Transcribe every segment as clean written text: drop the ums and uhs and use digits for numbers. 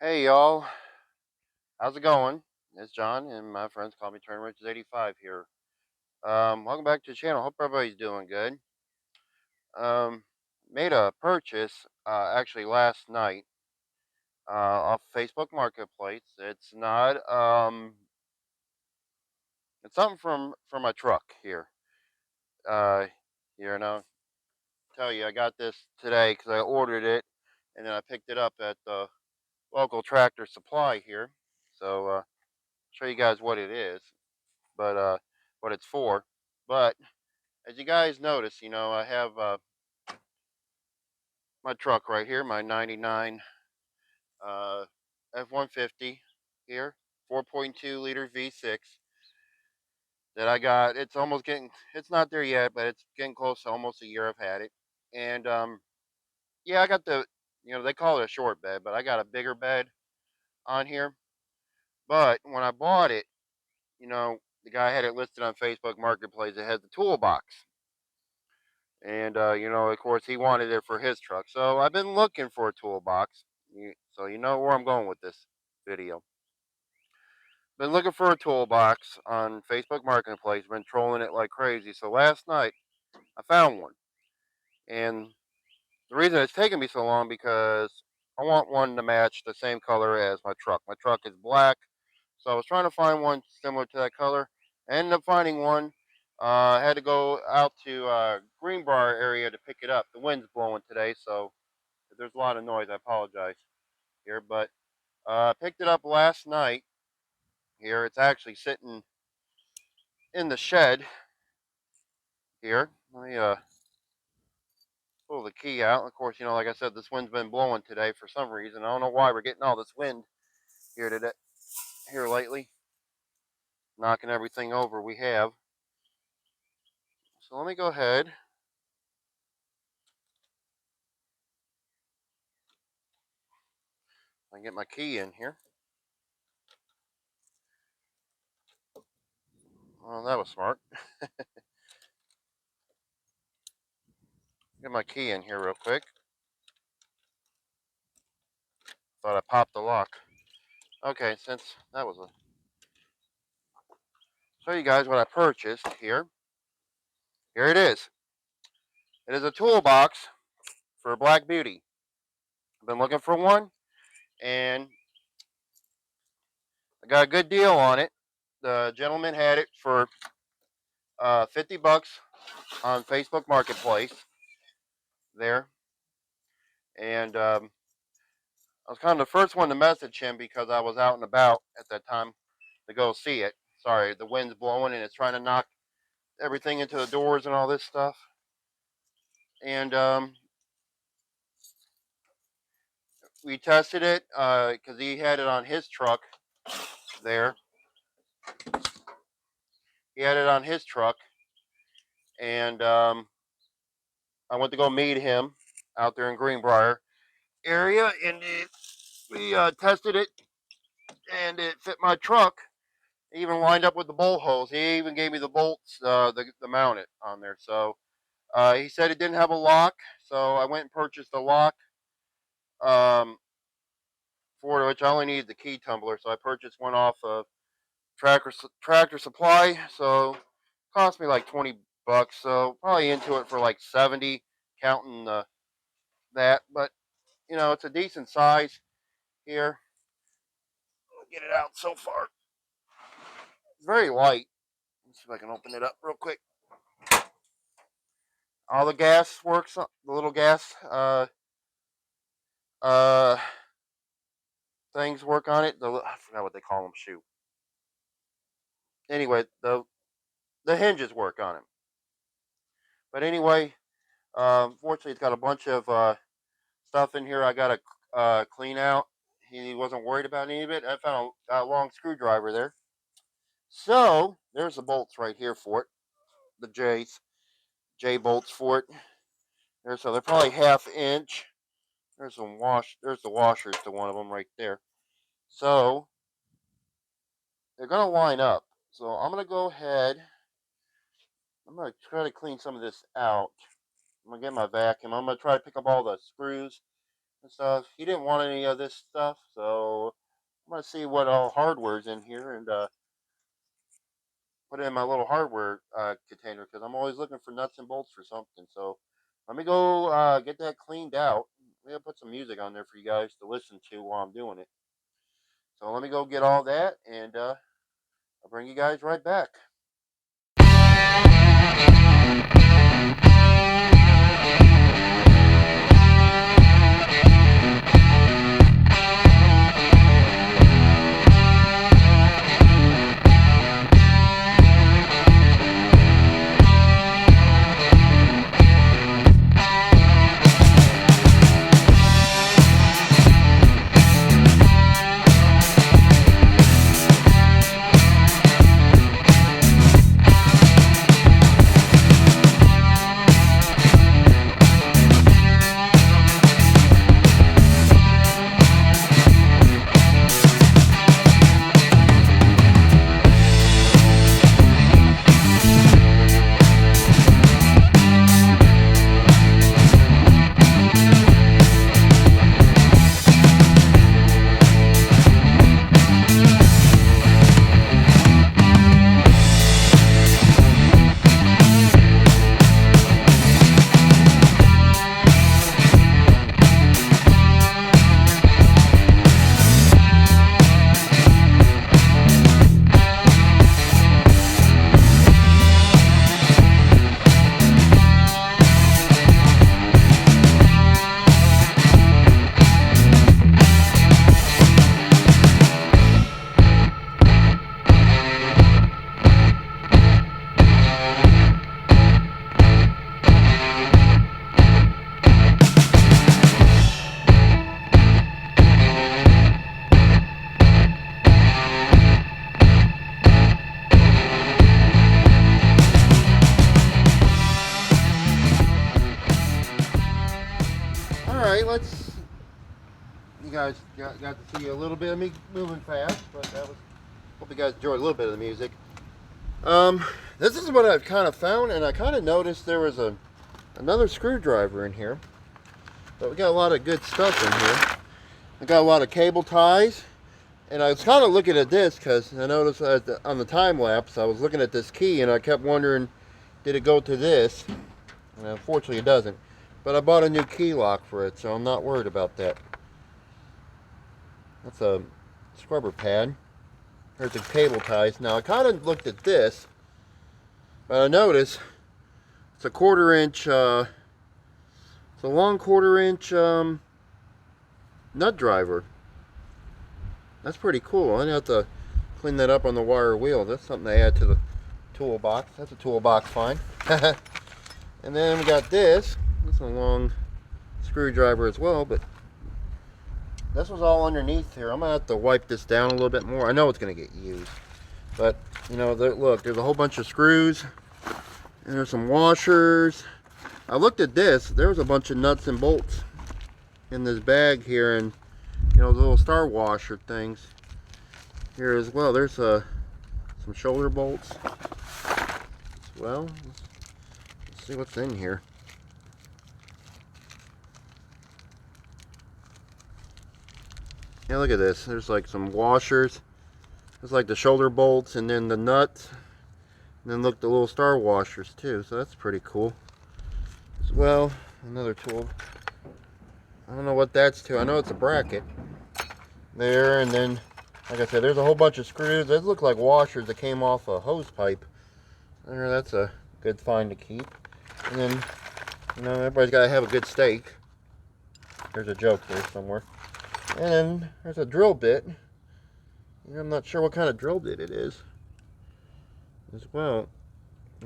Hey y'all, how's it going? It's John, and my friends call me Turn Riches 85 here. Welcome back to the channel. Hope everybody's doing good. Made a purchase actually last night off Facebook Marketplace. It's something from my truck here. Uh, here now, tell you I got this today because I ordered it, and then I picked it up at the local tractor supply here. So show you guys what it is. But what it's for. But as you guys notice, I have my truck right here, my '99 uh, F-150 here, 4.2 liter V6 that I got. It's almost getting, it's not there yet, but it's getting close to almost a year I've had it. And yeah, I got they call it a short bed, but I got a bigger bed on here. But when I bought it, the guy had it listed on Facebook Marketplace. It has the toolbox. And of course, he wanted it for his truck. So I've been looking for a toolbox. So you know where I'm going with this video. Been looking for a toolbox on Facebook Marketplace. Been trolling it like crazy. So last night I found one, and the reason it's taken me so long because I want one to match the same color as my truck. My truck is black, so I was trying to find one similar to that color. I ended up finding one. I had to go out to Greenbrier area to pick it up. The wind's blowing today, so if there's a lot of noise, I apologize here. But I picked it up last night here. It's actually sitting in the shed here. Let me pull the key out. Of course, like I said, this wind's been blowing today for some reason. I don't know why we're getting all this wind here today, here lately, knocking everything over we have. So let me go ahead. I get my key in here. Well, that was smart. Get my key in here real quick. Thought I popped the lock. Okay, since that was a show you guys what I purchased here. Here it is. It is a toolbox for a Black Beauty. I've been looking for one, and I got a good deal on it. The gentleman had it for $50 on Facebook Marketplace there, and I was kind of the first one to message him because I was out and about at that time to go see it. Sorry, the wind's blowing and it's trying to knock everything into the doors and all this stuff. And we tested it because he had it on his truck there. He had it on his truck, and I went to go meet him out there in Greenbrier area, and we tested it, and it fit my truck. It even lined up with the bolt holes. He even gave me the bolts, the mount it on there. So he said it didn't have a lock, so I went and purchased a lock. Um, for which I only needed the key tumbler, so I purchased one off of Tractor Supply. So it cost me like $20. So probably into it for like 70, counting that. But it's a decent size here. I'll get it out so far. It's very light. Let's see if I can open it up real quick. All the gas works. The little gas uh things work on it. I forgot what they call them. Shoot. Anyway, the hinges work on it. But anyway, fortunately, it's got a bunch of stuff in here I got to clean out. He wasn't worried about any of it. I found a long screwdriver there. So there's the bolts right here for it. The J bolts for it. So they're probably half inch. There's some wash. There's the washers to one of them right there. So they're gonna line up. So I'm gonna go ahead. I'm gonna try to clean some of this out. I'm gonna get my vacuum. I'm gonna try to pick up all the screws and stuff. He didn't want any of this stuff, so I'm gonna see what all hardware's in here and put it in my little hardware container because I'm always looking for nuts and bolts for something. So let me go get that cleaned out. I'm gonna put some music on there for you guys to listen to while I'm doing it. So let me go get all that, and I'll bring you guys right back. All right, let's. You guys got to see a little bit of me moving fast, but that was. Hope you guys enjoyed a little bit of the music. Um, this is what I've kind of found, and I kind of noticed there was another screwdriver in here. But we got a lot of good stuff in here. I got a lot of cable ties, and I was kind of looking at this because I noticed on the time lapse I was looking at this key, and I kept wondering, did it go to this? And unfortunately, it doesn't. But I bought a new key lock for it, so I'm not worried about that. That's a scrubber pad. There's the cable ties. Now I kind of looked at this, but I noticed it's a 1/4 inch. It's a long 1/4 inch nut driver. That's pretty cool. I have to clean that up on the wire wheel. That's something to add to the toolbox. That's a toolbox find. And then we got this. This is a long screwdriver as well, but this was all underneath here. I'm gonna have to wipe this down a little bit more. I know it's gonna get used, but you know, look, there's a whole bunch of screws, and there's some washers. I looked at this. There was a bunch of nuts and bolts in this bag here, and you know, the little star washer things here as well. There's some shoulder bolts as well. Let's see what's in here. Yeah, look at this. There's like some washers. There's like the shoulder bolts and then the nuts. And then look, the little star washers too. So that's pretty cool. As well, another tool. I don't know what that's to. I know it's a bracket. There, and then, like I said, there's a whole bunch of screws. Those look like washers that came off a hose pipe. There, that's a good find to keep. And then, you know, everybody's got to have a good steak. There's a joke there somewhere. And there's a drill bit. I'm not sure what kind of drill bit it is as well.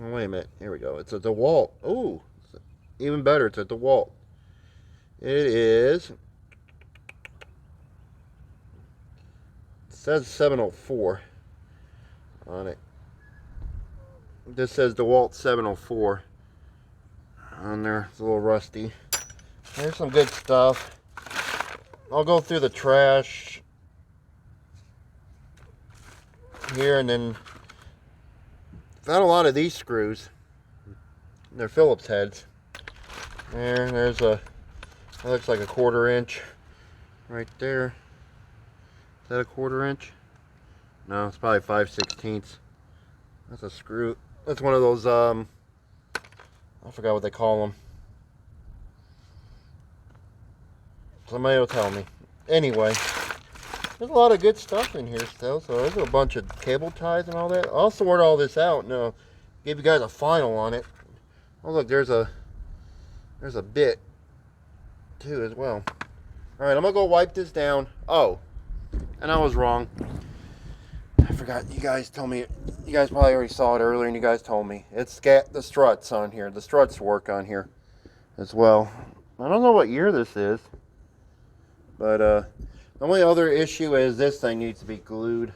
Oh, wait a minute. Here we go. It's a DeWalt. Oh, even better. It's a DeWalt. It is. It says 704 on it. This says DeWalt 704 on there. It's a little rusty. There's some good stuff. I'll go through the trash here, and then found a lot of these screws. They're Phillips heads. There's a That looks like a 1/4 inch right there. Is that a 1/4 inch? No, it's probably 5/16. That's a screw. That's one of those, I forgot what they call them. Somebody will tell me. Anyway, there's a lot of good stuff in here still. So there's a bunch of cable ties and all that. I'll sort all this out and give you guys a final on it. Oh look, there's a bit too as well. All right, I'm gonna go wipe this down. Oh, and I was wrong. I forgot. You guys told me. You guys probably already saw it earlier, and you guys told me it's got the struts on here. The struts work on here as well. I don't know what year this is, but the only other issue is this thing needs to be glued.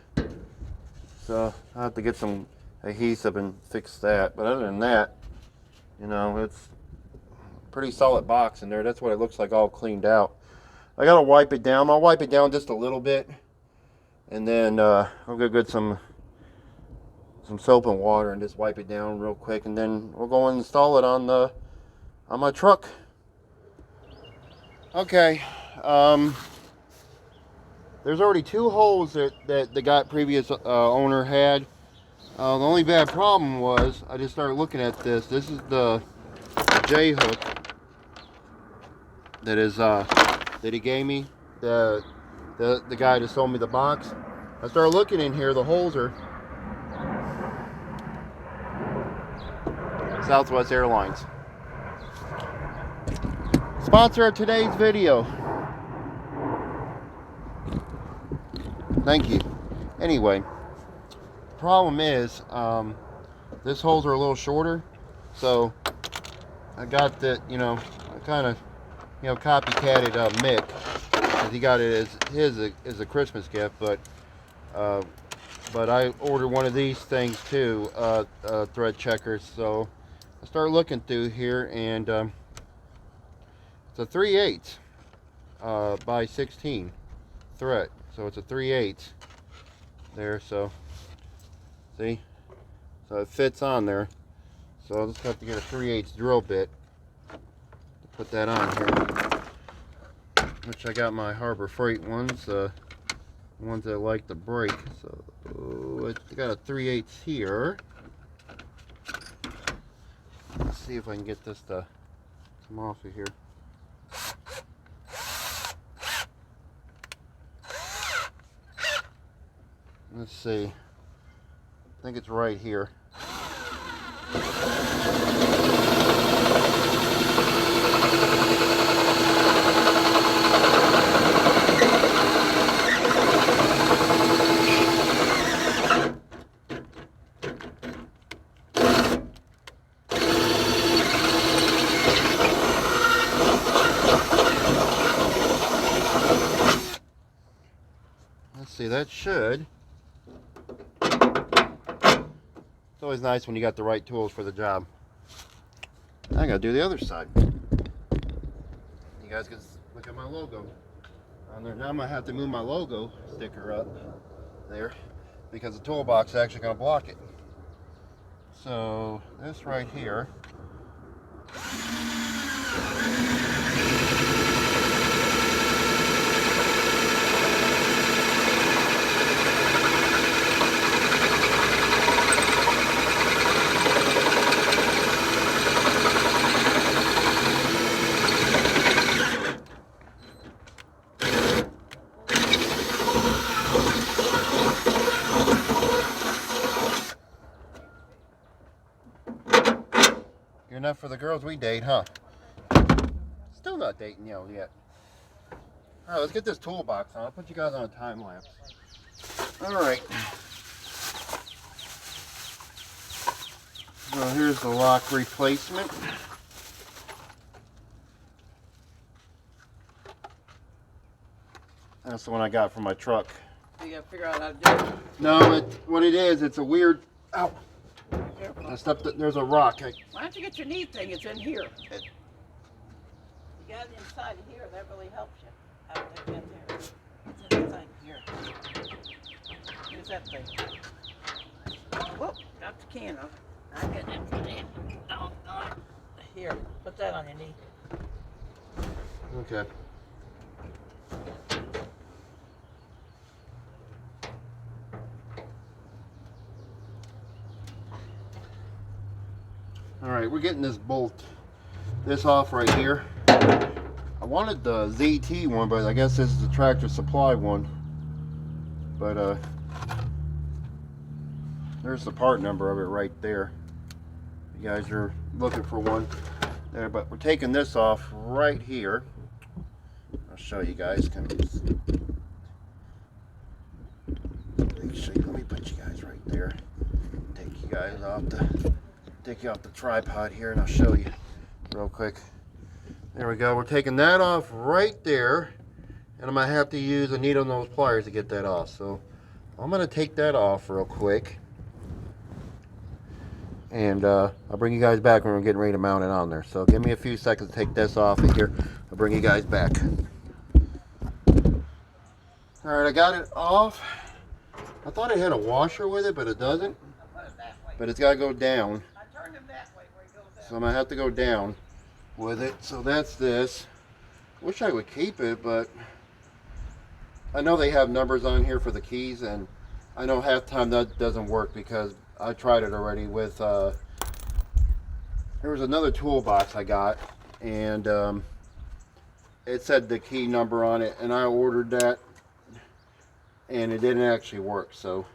So I have to get some adhesive and fix that. But other than that, you know, it's a pretty solid box in there. That's what it looks like, all cleaned out. I gotta wipe it down. I'll wipe it down just a little bit, and then I'll go get some soap and water and just wipe it down real quick, and then we'll go and install it on my truck. Okay. There's already 2 holes that the previous owner had. The only bad problem was I just started looking at this. This is the J hook that he gave me. The guy that sold me the box. I started looking in here. The holes are Southwest Airlines. Sponsor of today's video. Thank you. Anyway, problem is this holes are a little shorter, so I got that, you know, I kind of, you know, copycatted Mick, because he got it as a Christmas gift, but I ordered one of these things too, thread checkers. So I started looking through here, and it's a 3/8 by 16 thread. So it's a 3/8 there. So see, so it fits on there. So I'll just have to get a 3/8 drill bit to put that on here. Which I got my Harbor Freight ones, ones that like to break. So I got a 3/8 here. Let's see if I can get this to come off of here. Let's see. I think it's right here. Let's see, that should. It's always nice when you got the right tools for the job. I gotta do the other side. You guys can look at my logo on there. Now I'm gonna have to move my logo sticker up there because the toolbox is actually gonna block it. So this right here. Enough for the girls we date, huh? Still not dating you yet. All right, let's get this toolbox on. I'll put you guys on a time lapse. All right. So here's the lock replacement. That's the one I got from my truck. You gotta figure out how to do it. No, what it is, it's a weird. Ow. I stepped. There's a rock. Why don't you get your knee thing? It's in here. You got it inside of here. That really helps you. How did that get there? It's inside here. Here's that thing. Whoop! Got the can off. I'm getting it put in. Oh God! Here, put that on your knee. Okay. All right, we're getting this off right here. I wanted the ZT one, but I guess this is the Tractor Supply one. But there's the part number of it right there. You guys are looking for one there, but we're taking this off right here. I'll show you guys. Let me put you guys right there. Take you off the tripod here, and I'll show you real quick. There we go. We're taking that off right there, and I'm gonna have to use a needle nose pliers to get that off. So I'm gonna take that off real quick, and I'll bring you guys back when we're getting ready to mount it on there. So give me a few seconds to take this off of here. I'll bring you guys back. All right, I got it off. I thought it had a washer with it, but it doesn't. I put it that way. But it's got to go down. I turned him that way where he goes down. So I'm going to have to go down with it. So that's this. Wish I would keep it, but I know they have numbers on here for the keys, and I know half the time that doesn't work because I tried it already with, there was another toolbox I got, and it said the key number on it, and I ordered that, and it didn't actually work. So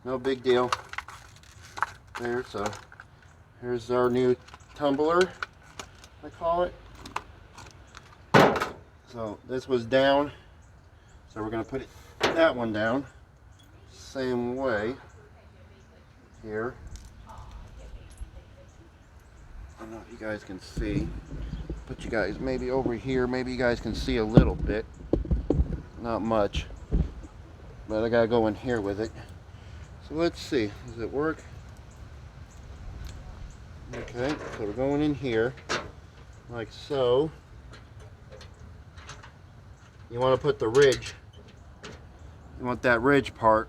no big deal there. So here's our new tumbler, I call it. So this was down, so we're going to put that one down same way here. I don't know if you guys can see. Put you guys maybe over here. Maybe you guys can see a little bit. Not much. But I gotta go in here with it. So let's see. Does it work? Okay, so we're going in here like so. You want to put the ridge. You want that ridge part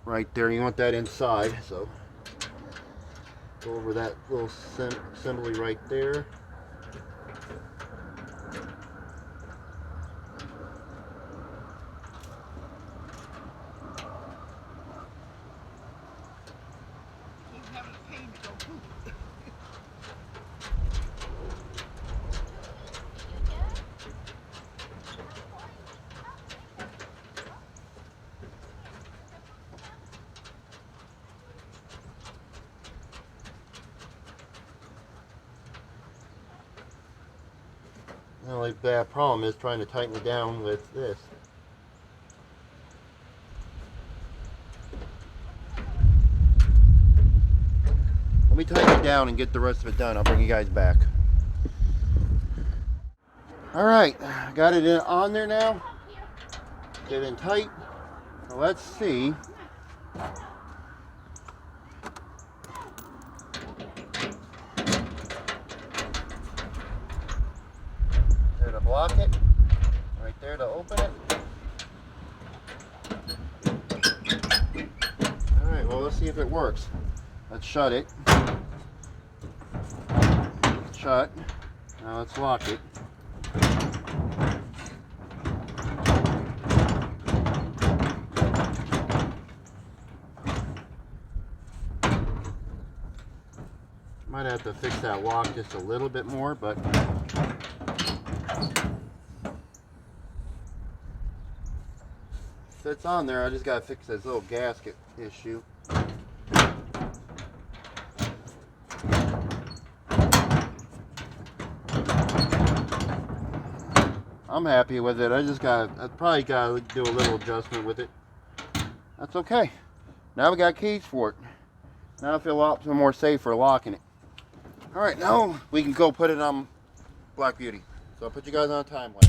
right there. You want that inside. So go over that little assembly right there. The only bad problem is trying to tighten it down with this. Let me tighten it down and get the rest of it done. I'll bring you guys back. All right, got it on there now. Get it in tight. So let's see. There to block it. Right there to open it. All right, well, let's see if it works. Let's shut it. Shut. Now let's lock it. Might have to fix that lock just a little bit more, but fits on there. I just gotta fix this little gasket issue. I'm happy with it. I probably gotta do a little adjustment with it. That's okay. Now we got keys for it. Now I feel a lot more safe for locking it. All right, now we can go put it on Black Beauty. So I'll put you guys on a time lapse.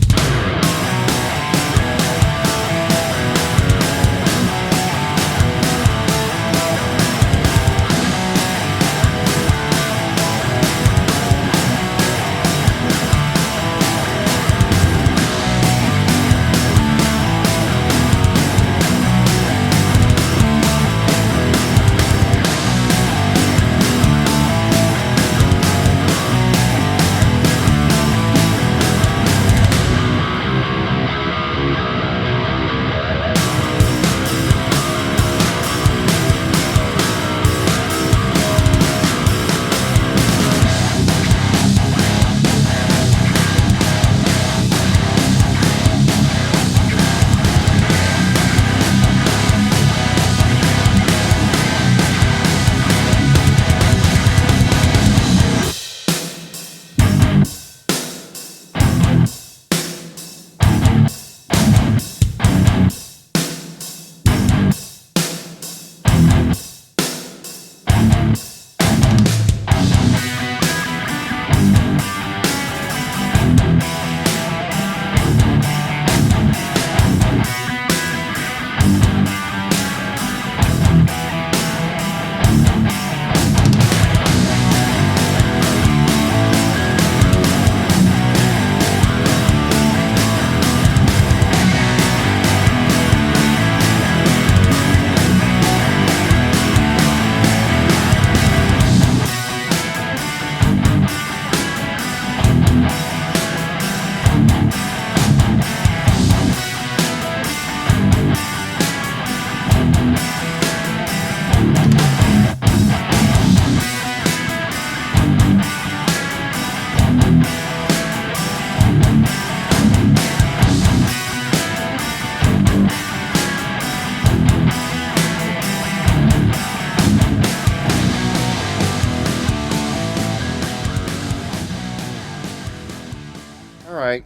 All right,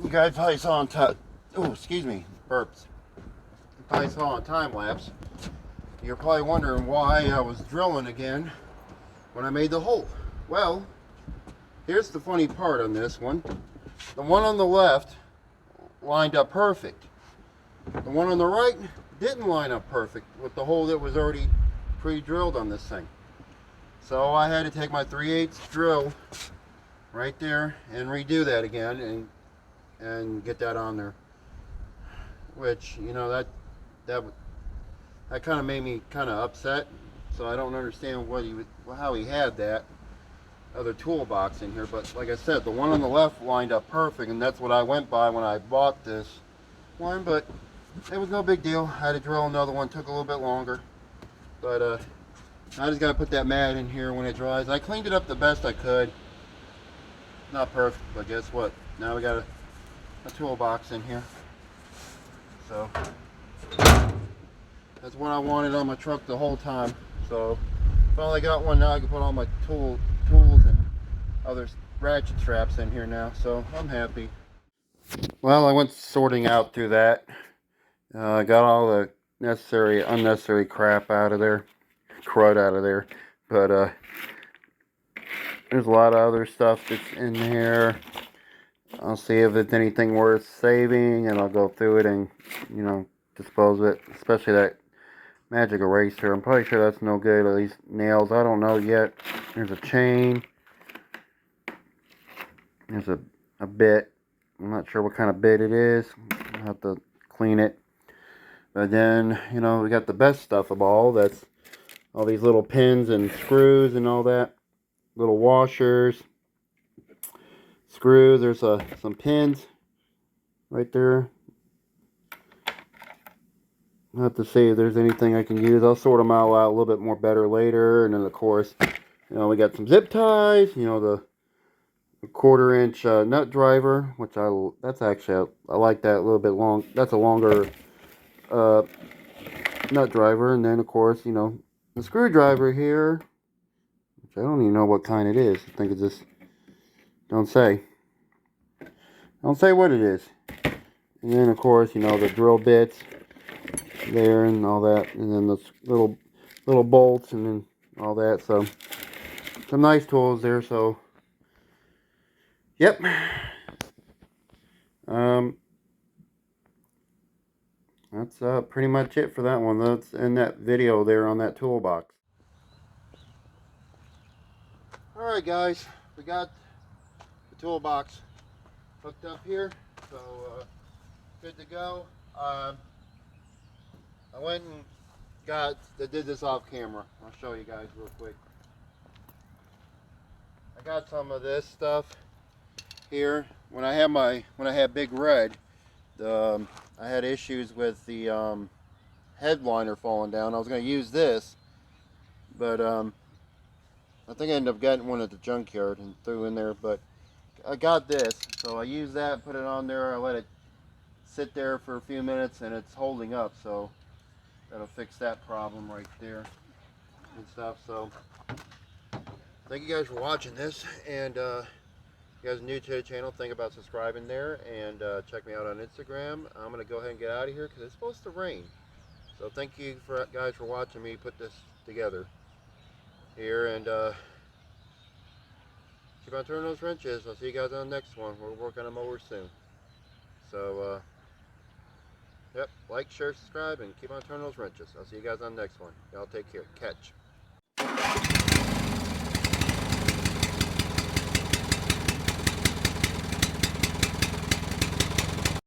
you guys probably saw on time. Oh, excuse me, burps. You probably saw on time lapse. You're probably wondering why I was drilling again when I made the hole. Well, here's the funny part on this one. The one on the left lined up perfect. The one on the right didn't line up perfect with the hole that was already pre-drilled on this thing. So I had to take my 3/8 drill right there and redo that again and get that on there. Which, you know, that kind of made me kind of upset. So I don't understand how he had that other toolbox in here. But like I said, the one on the left lined up perfect, and that's what I went by when I bought this one. But it was no big deal. I had to drill another one. Took a little bit longer. But I just got to put that mat in here when it dries. I cleaned it up the best I could. Not perfect, but guess what? Now we got a toolbox in here. So that's what I wanted on my truck the whole time. So finally got one. Now I can put all my tools and other ratchet straps in here now. So I'm happy. Well, I went sorting out through that. I got all the unnecessary crap out of there, crud out of there. But there's a lot of other stuff that's in here. I'll see if it's anything worth saving, and I'll go through it and, you know, dispose of it. Especially that magic eraser. I'm probably sure that's no good. At least nails, I don't know yet. There's a chain. There's a bit. I'm not sure what kind of bit it is. I'll have to clean it. But then, you know, we got the best stuff of all. That's all these little pins and screws and all that. Little washers. Screws. There's some pins right there. I'll have to see if there's anything I can use. I'll sort them out a little bit more better later. And then, of course, you know, we got some zip ties. You know, the 1/4-inch nut driver, which that's actually, I like that a little bit long. That's a longer nut driver. And then, of course, you know, the screwdriver here, which I don't even know what kind it is. I think it's just, don't say what it is. And then, of course, you know, the drill bits there and all that, and then the little bolts and then all that. So some nice tools there. So yep. That's pretty much it for that one. That's in that video there on that toolbox. Alright guys, we got the toolbox hooked up here, so good to go. I went and did this off camera. I'll show you guys real quick. I got some of this stuff here. When I had Big Red, I had issues with the headliner falling down. I was going to use this, but I think I ended up getting one at the junkyard and threw in there. But I got this, so I used that, put it on there. I let it sit there for a few minutes, and it's holding up. So that'll fix that problem right there and stuff. So thank you guys for watching this, and if you guys are new to the channel, think about subscribing there, and check me out on Instagram. I'm going to go ahead and get out of here because it's supposed to rain. So thank you guys for watching me put this together here, and keep on turning those wrenches. I'll see you guys on the next one. We're working on a mower soon. So yep, like, share, subscribe, and keep on turning those wrenches. I'll see you guys on the next one. Y'all take care. Catch.